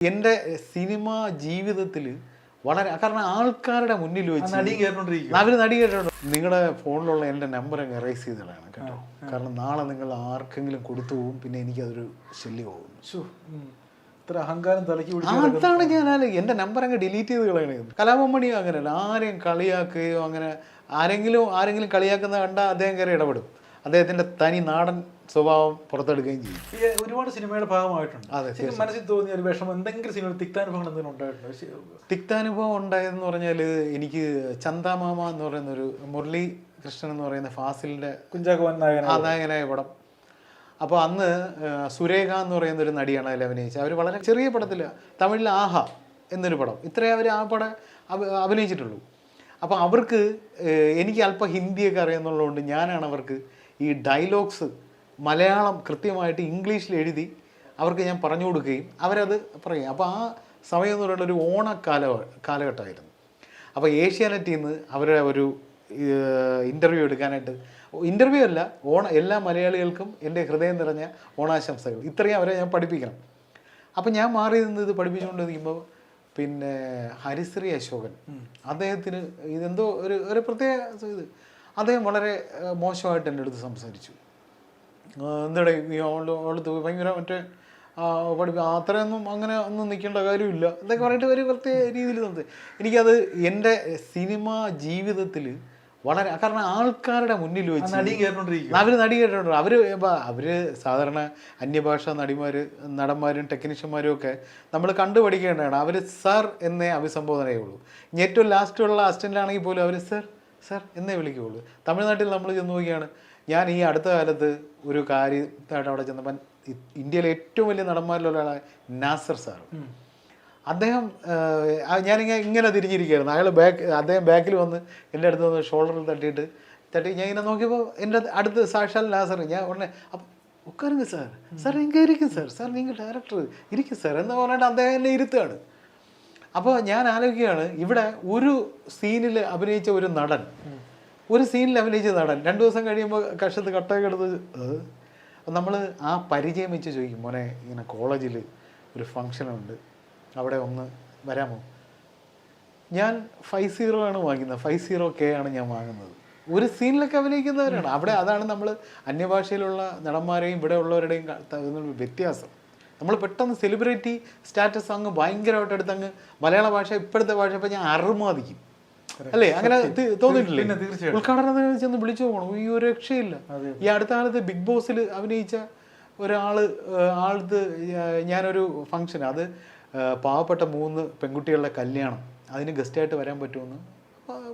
എൻ്റെ സിനിമാ ജീവിതത്തിൽ വളരെ കാരണം ആൾക്കാരുടെ മുന്നിൽ വെച്ച് അവർ നടി കേട്ടോണ്ട് നിങ്ങളുടെ ഫോണിലുള്ള എൻ്റെ നമ്പർ അങ്ങ് എറേസ് ചെയ്തതാണ് കേട്ടോ. കാരണം നാളെ നിങ്ങൾ ആർക്കെങ്കിലും കൊടുത്തു പോകും, പിന്നെ എനിക്കതൊരു ശല്യമാകും. അഹങ്കാരം തലക്കി അതാണ് ഞാൻ എൻ്റെ നമ്പർ അങ്ങ് ഡിലീറ്റ് ചെയ്ത് കളയണത്. കലാഭവൻ അങ്ങനെയല്ല, ആരെയും കളിയാക്കുകയോ അങ്ങനെ ആരെങ്കിലും കളിയാക്കുന്ന കണ്ടാൽ അദ്ദേഹം കയറി ഇടപെടും. അദ്ദേഹത്തിൻ്റെ തനി നാടൻ സ്വഭാവം പുറത്തെടുക്കുകയും ചെയ്യും. ഒരുപാട് സിനിമയുടെ ഭാഗമായിട്ടുണ്ട്. അതെ, മനസ്സിൽ തോന്നിയ ഒരു വിഷമം എന്തെങ്കിലും സിനിമ തിക്താനുഭവങ്ങൾ എന്തെങ്കിലും ഉണ്ടായിട്ടുണ്ടോ? തിക്താനുഭവം ഉണ്ടായതെന്ന് പറഞ്ഞാൽ എനിക്ക് ചന്താമാമ എന്ന് പറയുന്ന ഒരു മുരളി കൃഷ്ണൻ എന്ന് പറയുന്ന ഫാസിലിൻ്റെ കുഞ്ചാക്കോ നായകനായ പടം. അപ്പോൾ അന്ന് സുരേഖ എന്ന് പറയുന്ന ഒരു നടിയാണ് അതിൽ അഭിനയിച്ചത്. അവർ വളരെ ചെറിയ പടത്തിൽ തമിഴിൽ ആഹ എന്നൊരു പടം ഇത്രയും അവർ ആ പടം അഭിനയിച്ചിട്ടുള്ളൂ. അപ്പോൾ അവർക്ക് എനിക്ക് അല്പം ഹിന്ദിയൊക്കെ അറിയാമെന്നുള്ളതുകൊണ്ട് ഞാനാണ് അവർക്ക് ഈ ഡയലോഗ്സ് മലയാളം കൃത്യമായിട്ട് ഇംഗ്ലീഷിൽ എഴുതി അവർക്ക് ഞാൻ പറഞ്ഞു കൊടുക്കുകയും അവരത് പറയും. അപ്പോൾ ആ സമയം എന്ന് പറയുന്നത് ഒരു കാലഘട്ടമായിരുന്നു. അപ്പോൾ ഏഷ്യാനെറ്റിൽ നിന്ന് അവരുടെ ഒരു ഇൻ്റർവ്യൂ എടുക്കാനായിട്ട്, ഇൻ്റർവ്യൂ അല്ല, എല്ലാ മലയാളികൾക്കും എൻ്റെ ഹൃദയം നിറഞ്ഞ ഓണാശംസകൾ, ഇത്രയും അവരെ ഞാൻ പഠിപ്പിക്കണം. അപ്പം ഞാൻ മാറി നിന്ന് ഇത് പഠിപ്പിച്ചുകൊണ്ടിരിക്കുമ്പോൾ പിന്നെ ഹരിശ്രീ അശോകൻ അദ്ദേഹത്തിന് ഇതെന്തോ ഒരു പ്രത്യേക ഇത് അദ്ദേഹം വളരെ മോശമായിട്ട് എൻ്റെ അടുത്ത് സംസാരിച്ചു. എന്താടെ അവളത്ത് ഭയങ്കര മറ്റേ അത്രയൊന്നും അങ്ങനെ ഒന്നും നിൽക്കേണ്ട കാര്യമില്ല എന്നൊക്കെ പറഞ്ഞിട്ട് ഒരു പ്രത്യേക രീതിയിൽ എനിക്കത് എൻ്റെ സിനിമാ ജീവിതത്തിൽ വളരെ കാരണം ആൾക്കാരുടെ മുന്നിൽ വെച്ച് അവർ നടി കേട്ടോണ്ട് അവർ സാധാരണ അന്യഭാഷാ നടന്മാരും ടെക്നീഷ്യന്മാരും ഒക്കെ നമ്മൾ കണ്ടുപഠിക്കേണ്ടതാണ്. അവർ സർ എന്നേ അഭിസംബോധന ചെയ്യുള്ളൂ. ഇനി ഏറ്റവും ലാസ്റ്റുള്ള അസിസ്റ്റൻ്റാണെങ്കിൽ പോലും അവർ സർ എന്നേ വിളിക്കുകയുള്ളൂ. തമിഴ്നാട്ടിൽ നമ്മൾ ചെന്ന് നോക്കിയാണ്. ഞാൻ ഈ അടുത്ത കാലത്ത് ഒരു കാര്യമായിട്ട് അവിടെ ചെന്നപ്പോൾ ഇന്ത്യയിലെ ഏറ്റവും വലിയ നടന്മാരിലുള്ള ഒരാളായ നാസർ സാർ, അദ്ദേഹം ഇങ്ങനെ തിരിഞ്ഞിരിക്കുകയായിരുന്നു. അദ്ദേഹം ബാക്കിൽ വന്ന് എൻ്റെ അടുത്ത് വന്ന് ഷോൾഡറിൽ തട്ടി ഞാൻ ഇങ്ങനെ നോക്കിയപ്പോൾ എൻ്റെ അടുത്ത് സാക്ഷാൽ നാസർ. ഞാൻ ഉടനെ അപ്പം ഉட்காருங்க സാർ ഇങ്ങനെ ഇരിക്കും സാർ നിങ്ങൾ ഡയറക്ടർ ഇരിക്കും സാർ എന്ന് പറഞ്ഞിട്ട് അദ്ദേഹം എന്നെ ഇരുത്തുകയാണ്. അപ്പോൾ ഞാൻ ആലോചിക്കുകയാണ്, ഇവിടെ ഒരു സീനിൽ അഭിനയിച്ച ഒരു നടൻ 2 ദിവസം കഴിയുമ്പോൾ കഷത്ത് കട്ടൊക്കെ എടുത്ത് നമ്മൾ ആ പരിചയം വെച്ച് ചോദിക്കും, മോനെ ഇങ്ങനെ കോളേജിൽ ഒരു ഫങ്ഷനുണ്ട്, അവിടെ ഒന്ന് വരാമോ? ഞാൻ 50 ആണ് വാങ്ങുന്നത്, 50K ആണ് ഞാൻ വാങ്ങുന്നത്. ഒരു സീനിലൊക്കെ അഭിനയിക്കുന്നവരാണ് അവിടെ. അതാണ് നമ്മൾ അന്യഭാഷയിലുള്ള നടന്മാരെയും ഇവിടെ ഉള്ളവരുടെയും വ്യത്യാസം. നമ്മൾ പെട്ടെന്ന് സെലിബ്രിറ്റി സ്റ്റാറ്റസ് അങ്ങ് ഭയങ്കരമായിട്ട് എടുത്ത് അങ്ങ് മലയാള ഭാഷ ഇപ്പോഴത്തെ ഭാഷ ഇപ്പം ഞാൻ അറുമാദിക്കും അല്ലേ? അങ്ങനെ തോന്നിയിട്ടില്ലേ? ഉദ്ഘാടനത്തിന് ചെന്ന് വിളിച്ചു പോകണം, ഈ ഒരു രക്ഷയില്ല. ഈ അടുത്ത കാലത്ത് ബിഗ് ബോസിൽ അഭിനയിച്ച ആൾക്ക് ഞാനൊരു ഫംഗ്ഷൻ, അത് പാവപ്പെട്ട 3 പെൺകുട്ടികളുടെ കല്യാണം, അതിന് ഗസ്റ്റായിട്ട് വരാൻ പറ്റുമെന്ന്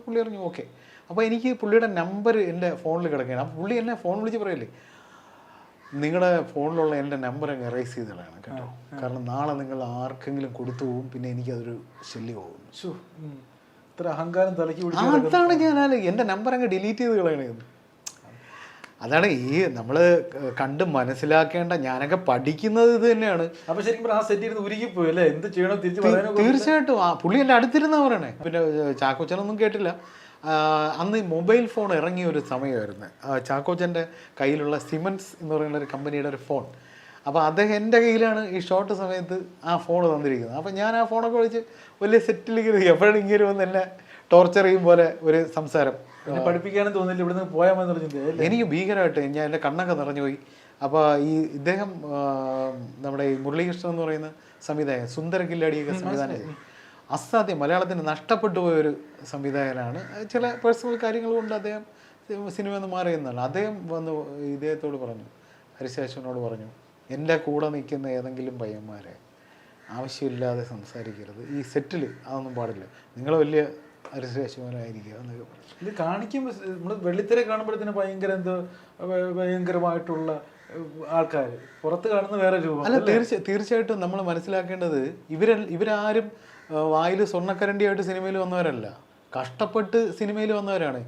പുള്ളി പറഞ്ഞു ഓക്കെ. അപ്പോൾ എനിക്ക് പുള്ളിയുടെ നമ്പർ എൻ്റെ ഫോണിൽ കിടക്കുകയാണ്. അപ്പോൾ പുള്ളി എന്നെ ഫോൺ വിളിച്ച് പറയല്ലേ, നിങ്ങളുടെ ഫോണിലുള്ള എൻ്റെ നമ്പർ അങ്ങ് എറേസ് ചെയ്തതാണ് കേട്ടോ. കാരണം നാളെ നിങ്ങൾ ആർക്കെങ്കിലും കൊടുത്തു പോകും, പിന്നെ എനിക്കതൊരു ശല്യമാകും. അഹങ്കാരം തലക്കി അതാണ് ഞാൻ എൻ്റെ നമ്പർ അങ്ങ് ഡിലീറ്റ് ചെയ്ത് കളയണത്. അതാണ് ഈ നമ്മൾ കണ്ട് മനസ്സിലാക്കേണ്ട. ഞാനൊക്കെ പഠിക്കുന്നത് ഇത് തന്നെയാണ്. അപ്പൊ ശരിക്കും ആ സെറ്റ് ഉരുകിപ്പോയി അല്ലേ? എന്ത് ചെയ്യണം തീർച്ചയായിട്ടും. പുള്ളി എൻ്റെ അടുത്തിരുന്ന പറയണേ. പിന്നെ ചാക്കോച്ചനൊന്നും കേട്ടില്ല. അന്ന് മൊബൈൽ ഫോൺ ഇറങ്ങിയ ഒരു സമയമായിരുന്നു. ചാക്കോച്ചൻ്റെ കയ്യിലുള്ള സിമൻസ് എന്ന് പറയുന്ന ഒരു കമ്പനിയുടെ ഒരു ഫോൺ. അപ്പോൾ അദ്ദേഹം എൻ്റെ കയ്യിലാണ് ഈ ഷോർട്ട് സമയത്ത് ആ ഫോൺ തന്നിരിക്കുന്നത്. അപ്പം ഞാൻ ആ ഫോണൊക്കെ വിളിച്ച് വലിയ സെറ്റിലേക്ക് ഇരിക്കും. എപ്പോഴും ഇങ്ങനെ വന്ന് എന്നെ ടോർച്ചർ ചെയ്യും പോലെ ഒരു സംസാരം. പഠിപ്പിക്കാനും തോന്നില്ല, ഇവിടുന്ന് പോയാൽ മതി. എനിക്ക് ഭീകരമായിട്ട് ഞാൻ എൻ്റെ കണ്ണൊക്കെ നിറഞ്ഞുപോയി. അപ്പോൾ ഇദ്ദേഹം നമ്മുടെ ഈ മുരളീകൃഷ്ണൻ എന്ന് പറയുന്ന സംവിധായകൻ, സുന്ദര കില്ലാടിയൊക്കെ സംവിധാനം അസാധ്യം മലയാളത്തിന് നഷ്ടപ്പെട്ടു പോയൊരു സംവിധായകനാണ്. ചില പേഴ്സണൽ കാര്യങ്ങൾ കൊണ്ട് അദ്ദേഹം സിനിമയിൽ നിന്ന് മാറിയെന്നാണ്. അദ്ദേഹം വന്ന് ഇദ്ദേഹത്തോട് പറഞ്ഞു, ഹരിശേഷനോട് പറഞ്ഞു, എൻ്റെ കൂടെ നിൽക്കുന്ന ഏതെങ്കിലും പയ്യന്മാരെ ആവശ്യമില്ലാതെ സംസാരിക്കരുത്, ഈ സെറ്റിൽ അതൊന്നും പാടില്ല, നിങ്ങൾ വലിയ ഹരിശേഷനായിരിക്കുക എന്നൊക്കെ പറഞ്ഞു. ഇത് കാണിക്കുമ്പോൾ നമ്മൾ വെള്ളിത്തിര കാണുമ്പോഴത്തേന് ഭയങ്കരമായിട്ടുള്ള ആൾക്കാർ, പുറത്ത് കാണുന്ന വേറെ രൂപം അല്ല. തീർച്ചയായിട്ടും നമ്മൾ മനസ്സിലാക്കേണ്ടത് ഇവരാരും വായിൽ സ്വർണ്ണക്കരണ്ടിയായിട്ട് സിനിമയിൽ വന്നവരല്ല, കഷ്ടപ്പെട്ട് സിനിമയിൽ വന്നവരാണ്.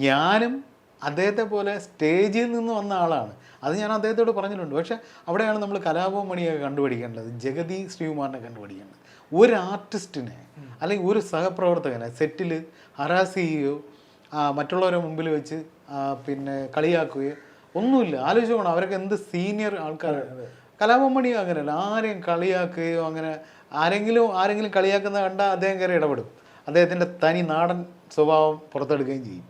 ഞാനും അദ്ദേഹത്തെ പോലെ സ്റ്റേജിൽ നിന്ന് വന്ന ആളാണ്. അത് ഞാൻ അദ്ദേഹത്തോട് പറഞ്ഞിട്ടുണ്ട്. പക്ഷെ അവിടെയാണ് നമ്മൾ കലാഭവൻ മണിയൊക്കെ കണ്ടുപിടിക്കേണ്ടത്, ജഗതി ശ്രീകുമാറിനെ കണ്ടുപിടിക്കേണ്ടത്. ഒരു ആർട്ടിസ്റ്റിനെ അല്ലെങ്കിൽ ഒരു സഹപ്രവർത്തകനെ സെറ്റിൽ ഹറാസ് ചെയ്യുകയോ മറ്റുള്ളവരെ മുമ്പിൽ വെച്ച് പിന്നെ കളിയാക്കുകയോ ഒന്നുമില്ല. ആലോചിച്ച് പോകണം, അവരൊക്കെ എന്ത് സീനിയർ ആൾക്കാരാണ്. കലാഭവൻ മണി അങ്ങനെയല്ല, ആരെയും കളിയാക്കുകയോ അങ്ങനെ ആരെങ്കിലും കളിയാക്കുന്ന കണ്ടാൽ അദ്ദേഹം കയറി ഇടപെടും. അദ്ദേഹത്തിൻ്റെ തനി നാടൻ സ്വഭാവം പുറത്തെടുക്കുകയും ചെയ്യും.